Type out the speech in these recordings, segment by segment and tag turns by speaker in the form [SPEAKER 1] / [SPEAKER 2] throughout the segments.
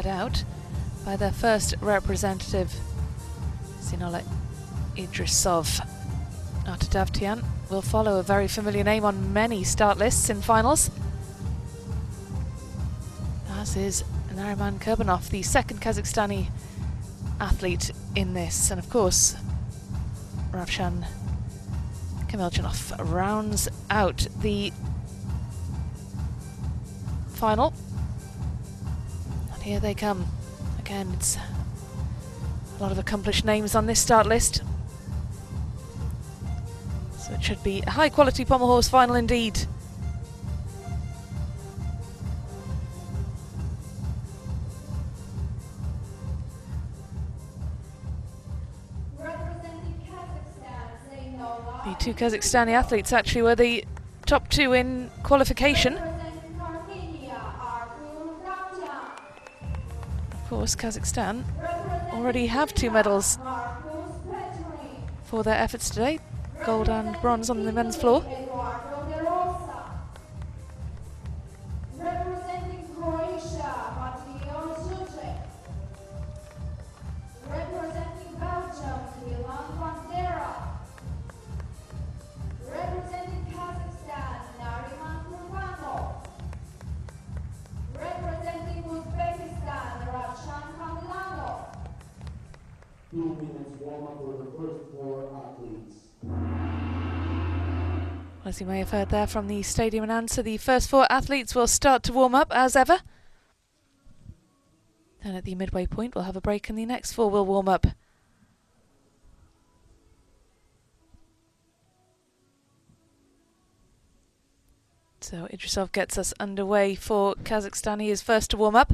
[SPEAKER 1] out by their first representative, Zinola Idrisov. Artur Davtyan will follow, a very familiar name on many start lists in finals, as is Nariman Kurbanov, the second Kazakhstani athlete in this. And of course, Ravshan Kameljanov rounds out the final. And here they come. Again, it's a lot of accomplished names on this start list. So it should be a high quality pommel horse final indeed. The two Kazakhstani athletes actually were the top two in qualification. Of course, Kazakhstan already have 2 medals for their efforts today, gold and bronze on the men's floor. As you may have heard there from the stadium announcer, the first 4 athletes will start to warm up as ever. Then at the midway point we'll have a break and the next 4 will warm up. So Idrisov gets us underway for Kazakhstan. He is first to warm up.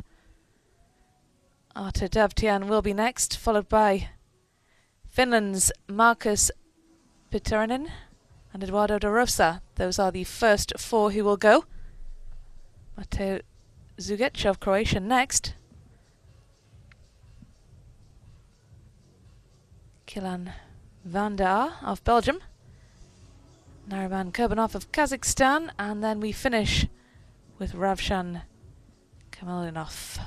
[SPEAKER 1] Artur Davtyan will be next, followed by Finland's Markus Pitarainen and Eduardo de Rosa. Those are the first 4 who will go. Mateo Zugic of Croatia next. Kilan Vandar of Belgium. Nariman Kurbanov of Kazakhstan. And then we finish with Ravshan Kameljanov.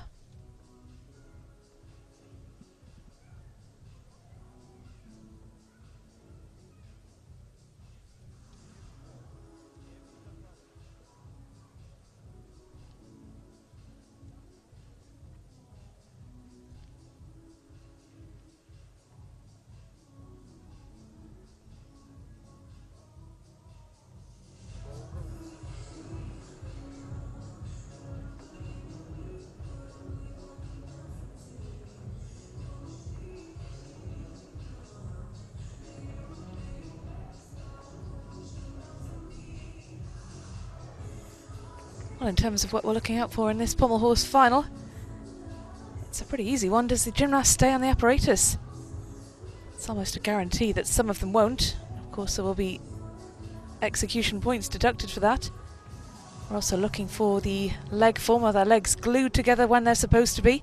[SPEAKER 1] Well, in terms of what we're looking out for in this pommel horse final, it's a pretty easy one. Does the gymnast stay on the apparatus? It's almost a guarantee that some of them won't. Of course, there will be execution points deducted for that. We're also looking for the leg form. Are their legs glued together when they're supposed to be?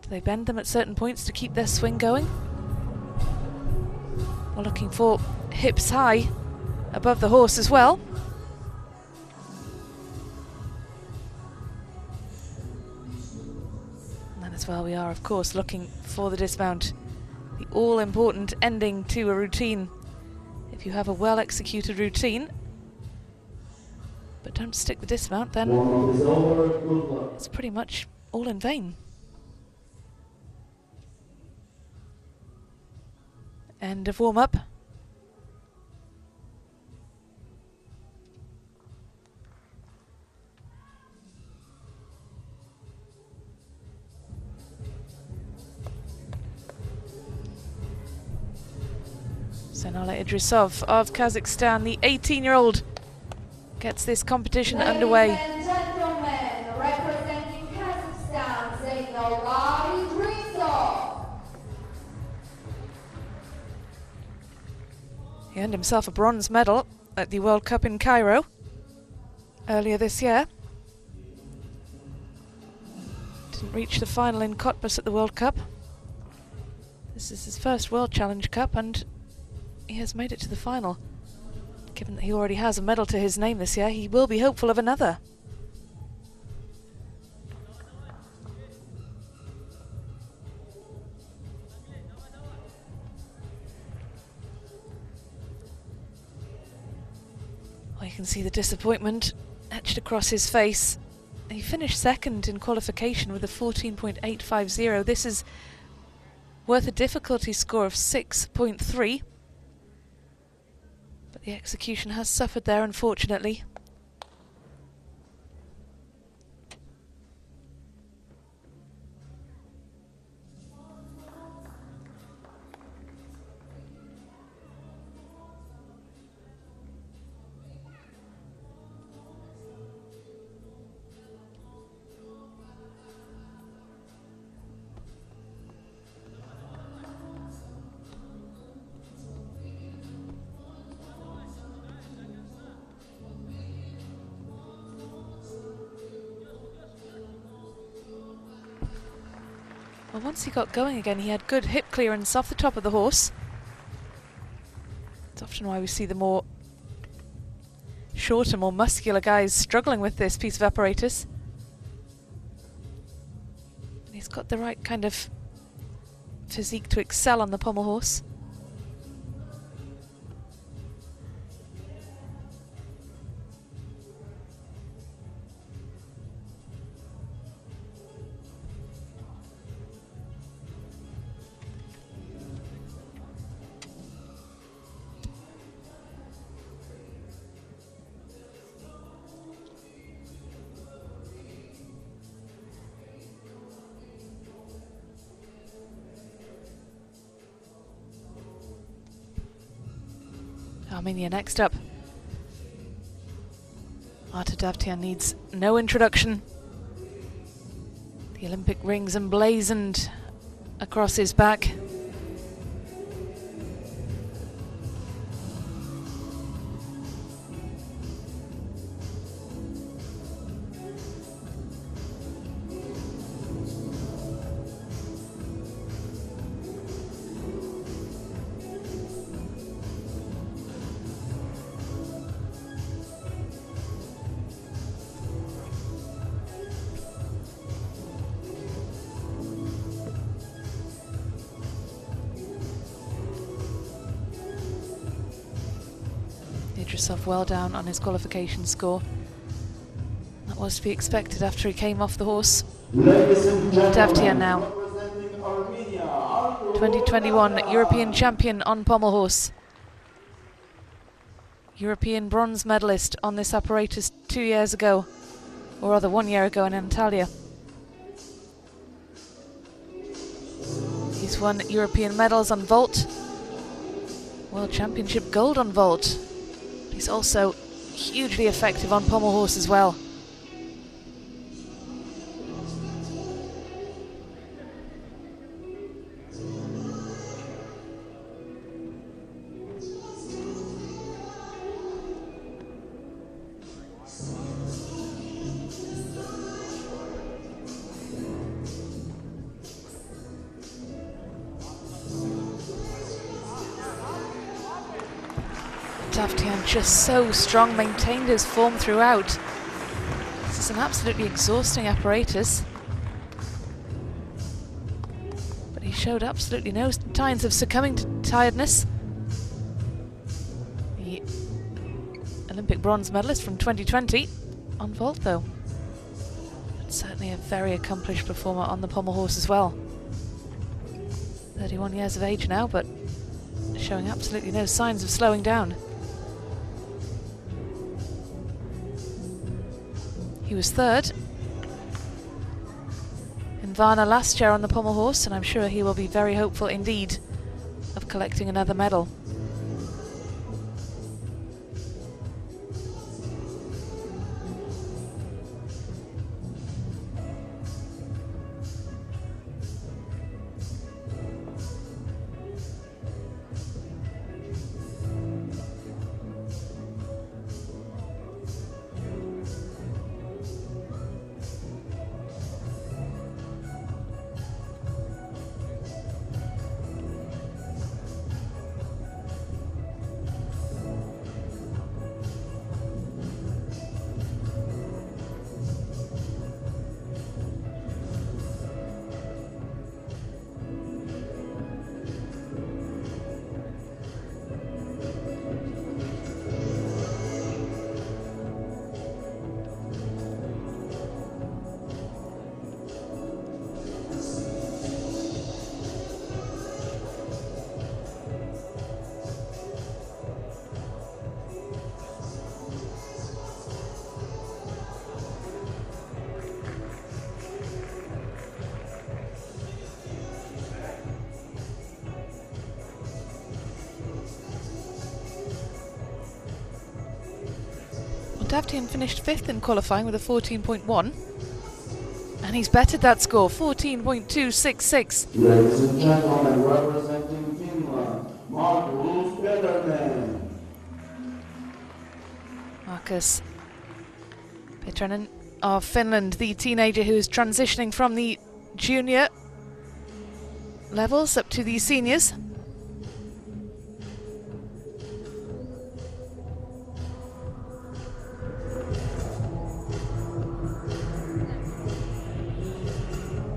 [SPEAKER 1] Do they bend them at certain points to keep their swing going? We're looking for hips high above the horse as well. As well, we are of course looking for the dismount, the all-important ending to a routine. If you have a well-executed routine but don't stick the dismount, then it's pretty much all in vain. End of warm-up. Zinola Idrisov of Kazakhstan, the 18-year-old, gets this competition underway.
[SPEAKER 2] Ladies and gentlemen, representing Kazakhstan, Zinola Idrisov.
[SPEAKER 1] He earned himself a bronze medal at the World Cup in Cairo earlier this year. Didn't reach the final in Cottbus at the World Cup. This is his first World Challenge Cup and he has made it to the final. Given that he already has a medal to his name this year, he will be hopeful of another. You can see the disappointment etched across his face. He finished second in qualification with a 14.850. This is worth a difficulty score of 6.3. But the execution has suffered there, unfortunately. Well, once he got going again, he had good hip clearance off the top of the horse. It's often why we see the more shorter, more muscular guys struggling with this piece of apparatus. And he's got the right kind of physique to excel on the pommel horse. Armenia next up. Artur Davtyan needs no introduction. The Olympic rings emblazoned across his back. Himself well down on his qualification score. That was to be expected after he came off the horse. Davtyan now, 2021 European champion on pommel horse. European bronze medalist on this apparatus 2 years ago, or rather 1 year ago in Antalya. He's won European medals on vault, World Championship gold on vault. He's also hugely effective on pommel horse as well. Davtyan just so strong, maintained his form throughout. This is an absolutely exhausting apparatus. But he showed absolutely no signs of succumbing to tiredness. The Olympic bronze medalist from 2020 on vault though. But certainly a very accomplished performer on the pommel horse as well. 31 years of age now, but showing absolutely no signs of slowing down. He was third in Varna last year on the pommel horse, and I'm sure he will be very hopeful indeed of collecting another medal. Davtyan finished 5th in qualifying with a 14.1. And he's bettered that score, 14.266.
[SPEAKER 3] Ladies and gentlemen, representing Finland, Markus Peterman.
[SPEAKER 1] Markus Peterman of Finland, the teenager who is transitioning from the junior levels up to the seniors.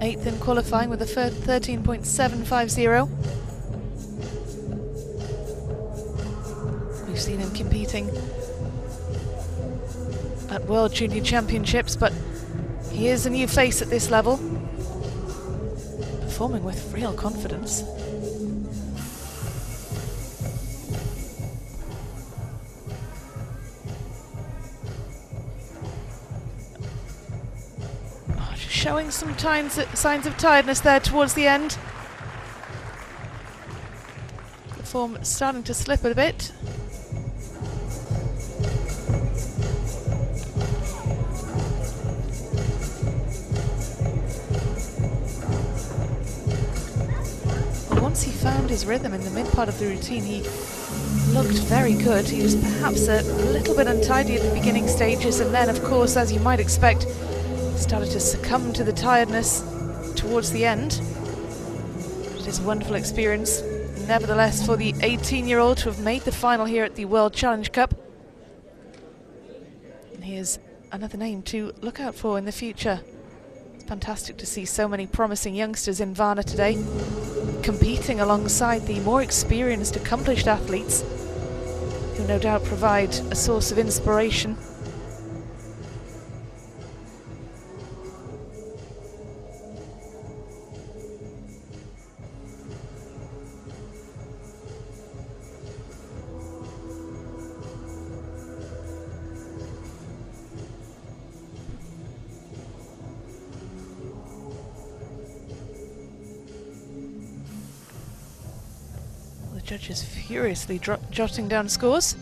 [SPEAKER 1] Eighth in qualifying with a 13.750. We've seen him competing at World Junior Championships, but he is a new face at this level, performing with real confidence. Showing some signs of tiredness there towards the end. The form starting to slip a bit. But once he found his rhythm in the mid part of the routine, he looked very good. He was perhaps a little bit untidy at the beginning stages, and then, of course, as you might expect, started to succumb to the tiredness towards the end. It is a wonderful experience, nevertheless, for the 18-year-old to have made the final here at the World Challenge Cup. And he is another name to look out for in the future. It's fantastic to see so many promising youngsters in Varna today, competing alongside the more experienced, accomplished athletes, who no doubt provide a source of inspiration. Judges furiously jotting down scores.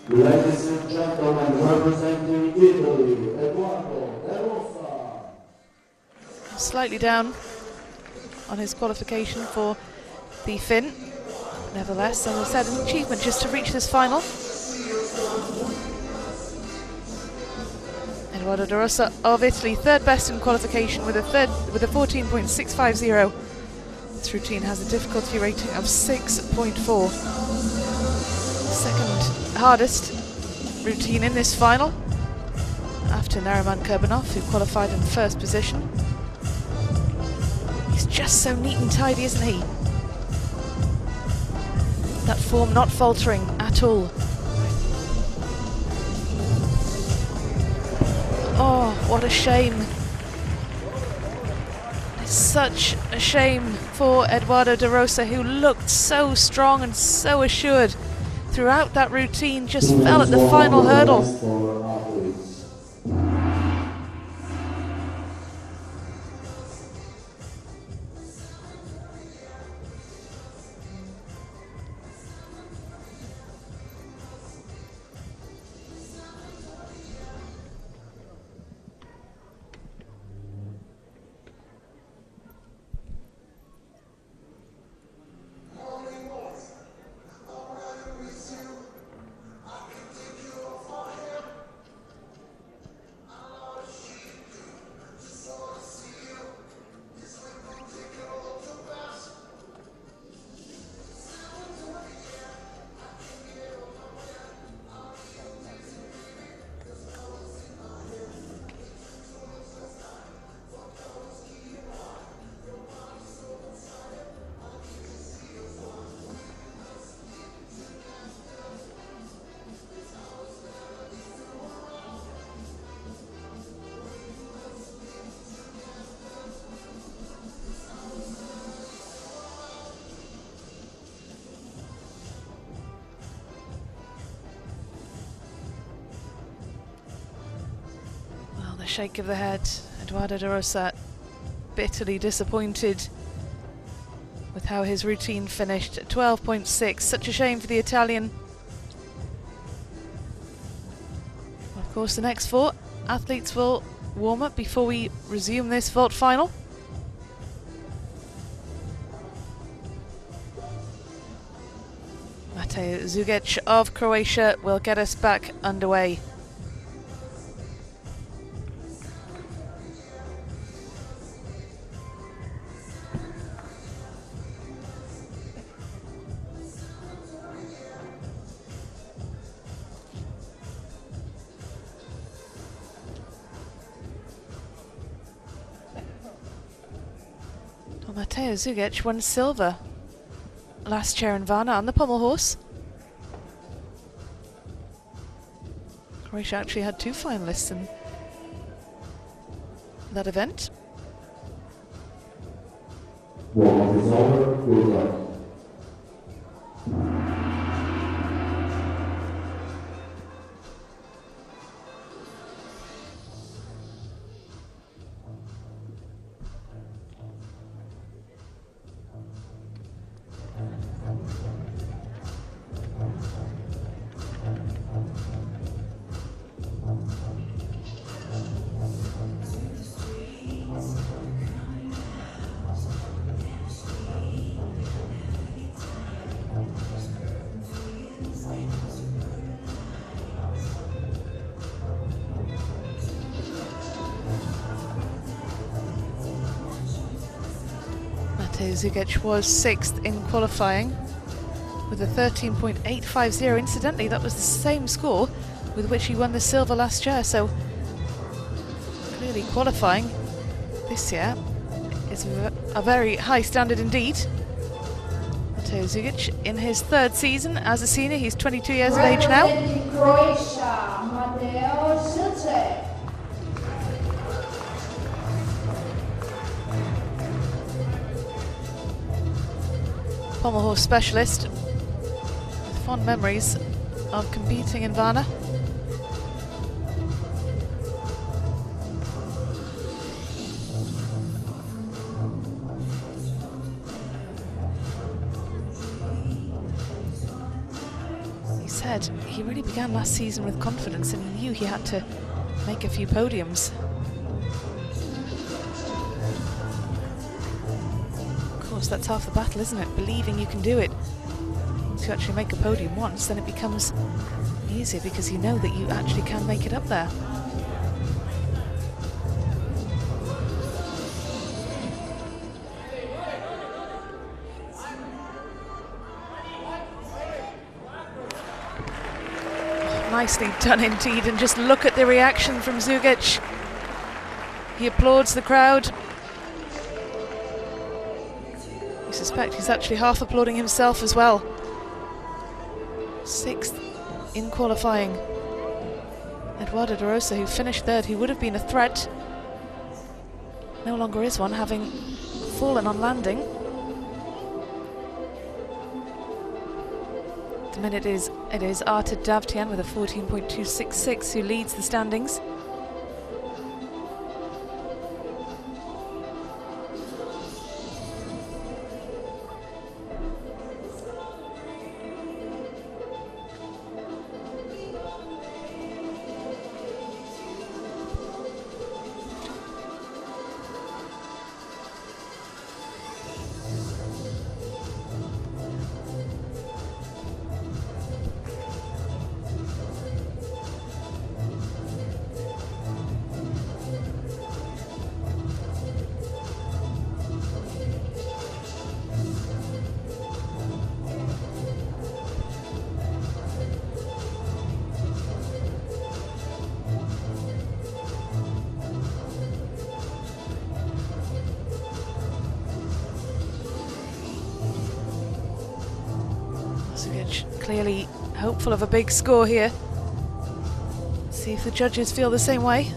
[SPEAKER 3] Ladies and gentlemen, representing Italy, Varna WCC.
[SPEAKER 1] Slightly down on his qualification for the Finn. Nevertheless, as I said, an achievement just to reach this final. Varna WCC of Italy, third best in qualification with a 14.650. This routine has a difficulty rating of 6.4. Second hardest routine in this final, after Nariman Kurbanov, who qualified in first position. He's just so neat and tidy, isn't he? That form not faltering at all. Oh, what a shame. It's such a shame for Varna WCC, who looked so strong and so assured throughout that routine, just fell at the final hurdle. A shake of the head. Eduardo de Rosa bitterly disappointed with how his routine finished at 12.6. Such a shame for the Italian. Of course, the next 4 athletes will warm up before we resume this vault final. Matej Zugic of Croatia will get us back underway. Matej Zugic won silver last year in Varna on the pommel horse. Croatia actually had 2 finalists in that event.
[SPEAKER 3] Warm-up is over. Good luck.
[SPEAKER 1] Matej Zugic was 6th in qualifying with a 13.850. Incidentally, that was the same score with which he won the silver last year, so clearly qualifying this year is a very high standard indeed. Matej Zugic in his 3rd season as a senior. He's 22 years of age now.
[SPEAKER 2] Representing Croatia, Matej Zugic.
[SPEAKER 1] Pommel horse specialist with fond memories of competing in Varna. He said he really began last season with confidence and he knew he had to make a few podiums. Of course, that's half the battle, isn't it? Believing you can do it. Once you actually make a podium once, then it becomes easier because you know that you actually can make it up there. Nicely done indeed, and just look at the reaction from Zugic. He applauds the crowd. I suspect he's actually half applauding himself as well. 6th in qualifying. Eduardo de Rosa, who finished 3rd, he would have been a threat. No longer is one, having fallen on landing. At the minute it is Arta Davtyan with a 14.266 who leads the standings. Clearly hopeful of a big score here. See if the judges feel the same way.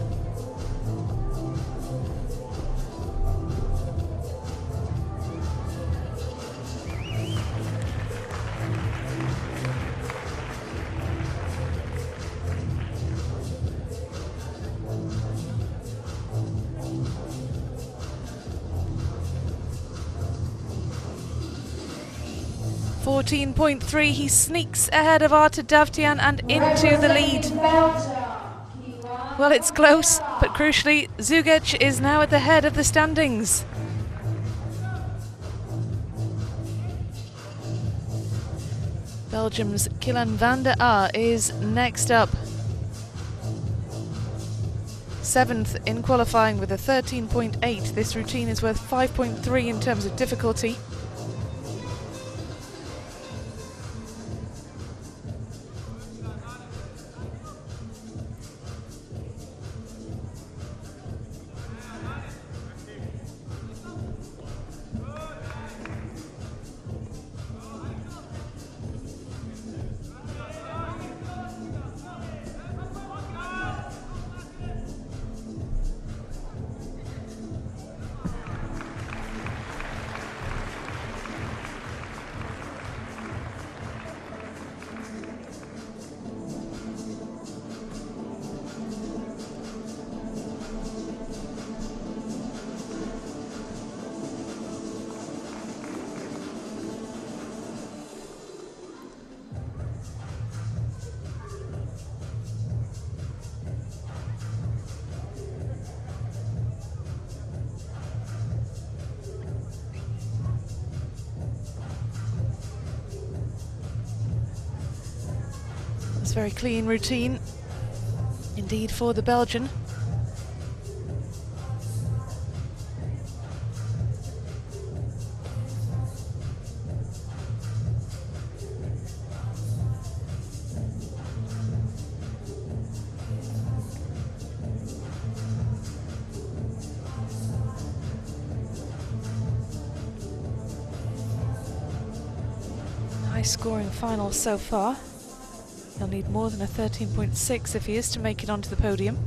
[SPEAKER 1] 14.3. He sneaks ahead of Artur Davtyan and into the lead. Well, it's close, but crucially, Zugec is now at the head of the standings. Belgium's Kylan van der Aar is next up. 7th in qualifying with a 13.8. This routine is worth 5.3 in terms of difficulty. Very clean routine indeed for the Belgian. Nice scoring final so far. He'll need more than a 13.6 if he is to make it onto the podium.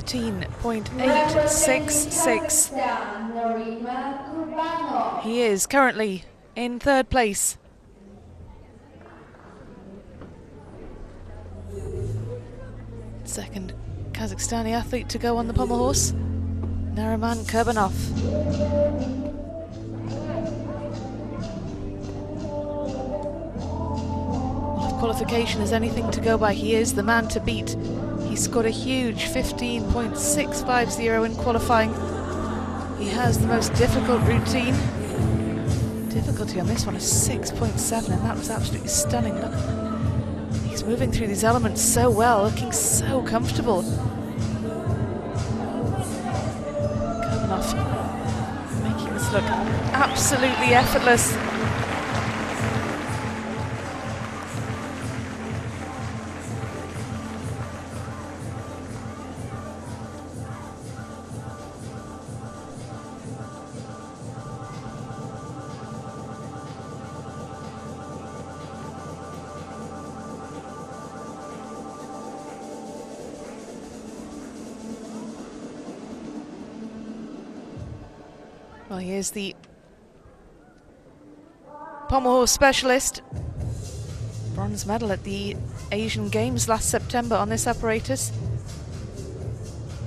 [SPEAKER 1] .866. He is currently in 3rd place. Second Kazakhstani athlete to go on the pommel horse, Nariman Kurbanov. Well, if qualification is anything to go by, he is the man to beat. He scored a huge 15.650 in qualifying. He has the most difficult routine. Difficulty on this one is 6.7, and that was absolutely stunning. Look, he's moving through these elements so well, looking so comfortable. Kurbanov making this look absolutely effortless. Well, he is the pommel horse specialist. Bronze medal at the Asian Games last September on this apparatus.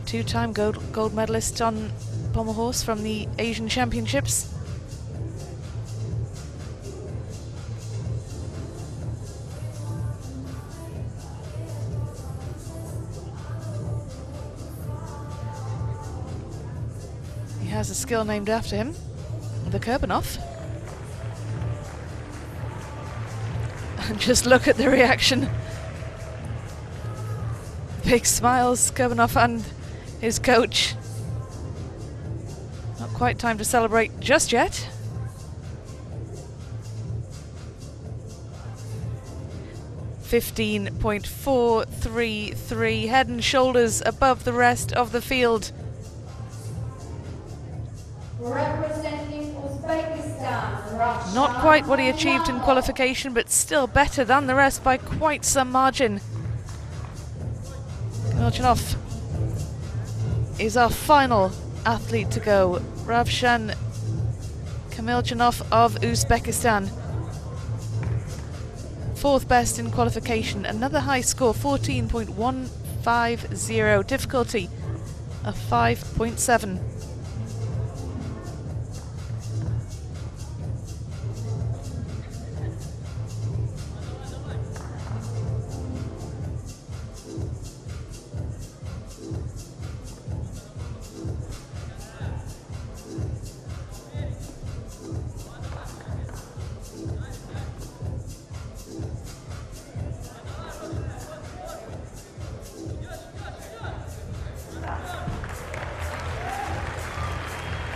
[SPEAKER 1] 2-time gold medalist on pommel horse from the Asian Championships. Has a skill named after him, the Kurbanov. And just look at the reaction. Big smiles, Kurbanov and his coach. Not quite time to celebrate just yet. 15.433, head and shoulders above the rest of the field.
[SPEAKER 2] Representing Uzbekistan, Ravshan
[SPEAKER 1] Not quite what he achieved in
[SPEAKER 2] Mammadov.
[SPEAKER 1] qualification, but still better than the rest by quite some margin. Kamiljanov is our final athlete to go. Ravshan Kamiljanov of Uzbekistan. Fourth best in qualification. Another high score, 14.150. Difficulty of 5.7.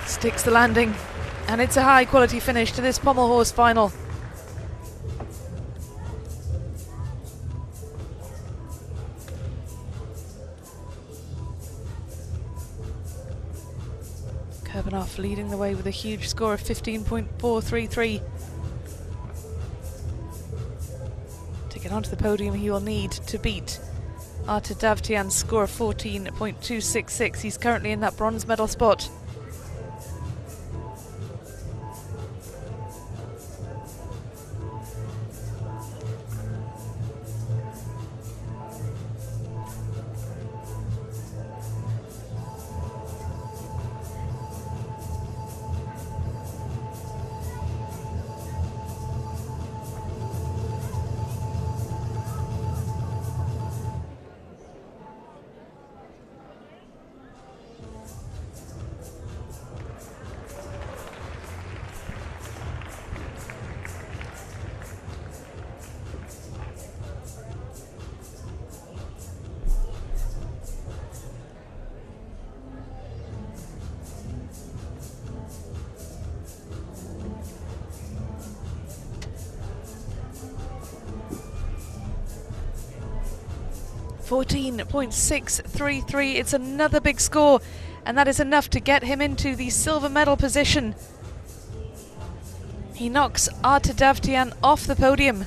[SPEAKER 1] Sticks the landing, and it's a high quality finish to this pommel horse final. Kurbanov leading the way with a huge score of 15.433. To get onto the podium, he will need to beat Artur Davtyan's score of 14.266. He's currently in that bronze medal spot. .633. It's another big score, and that is enough to get him into the silver medal position. He knocks Artur Davtyan off the podium.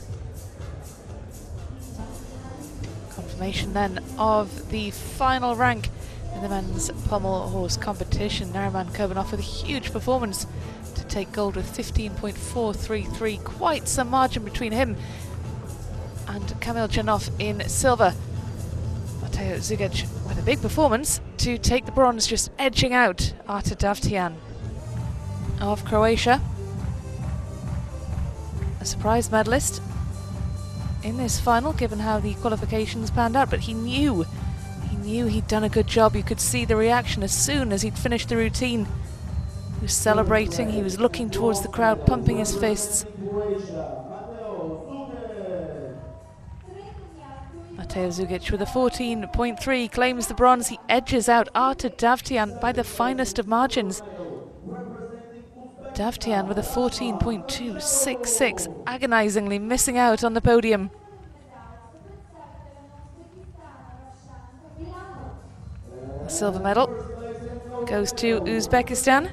[SPEAKER 1] Confirmation then of the final rank in the men's pommel horse competition. Nariman Kurbanov with a huge performance to take gold with 15.433. Quite some margin between him and Kamiljanov in silver. Mateo Zugic with a big performance to take the bronze, just edging out Artur Davtyan of Croatia. A surprise medalist in this final, given how the qualifications panned out, but he knew he'd done a good job. You could see the reaction as soon as he'd finished the routine. He was celebrating, he was looking towards the crowd, pumping his fists. Mateo Zugic with a 14.3 claims the bronze. He edges out Artur Davtyan by the finest of margins. Davtyan with a 14.266, agonizingly missing out on the podium. The silver medal goes to Uzbekistan.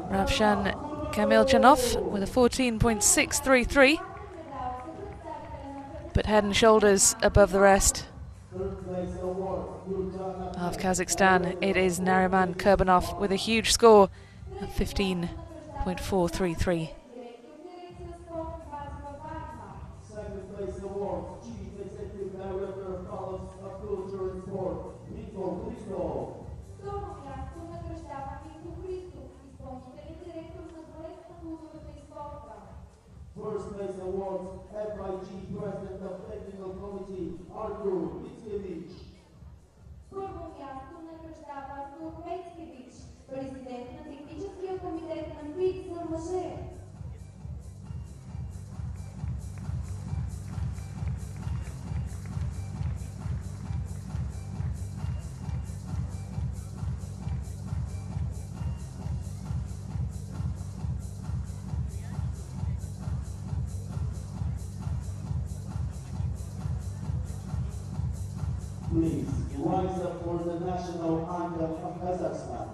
[SPEAKER 1] Ravshan Kamiljanov with a 14.633. But head and shoulders above the rest of Kazakhstan. It is Nariman Kurbanov with a huge score of 15.433.
[SPEAKER 3] Second place award, Chief Executive Director of College of Culture and Sport, Victor Cristo.
[SPEAKER 2] Второ място награждава Митко Христов, изпълнителен директор на балет на културата и спорта.
[SPEAKER 3] First place award, FIG President of Technical Committee, Artur Mickiewicz.
[SPEAKER 2] Първо място награждава Артур Мицкевич, президент на техническия комитет на ФИГ за мъже.
[SPEAKER 3] Please rise up for the national anthem of Kazakhstan.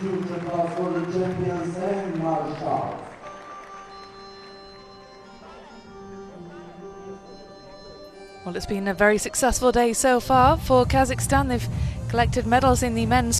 [SPEAKER 3] Future class for the champions and marshals.
[SPEAKER 1] Well, it's been a very successful day so far for Kazakhstan. They've collected medals in the men's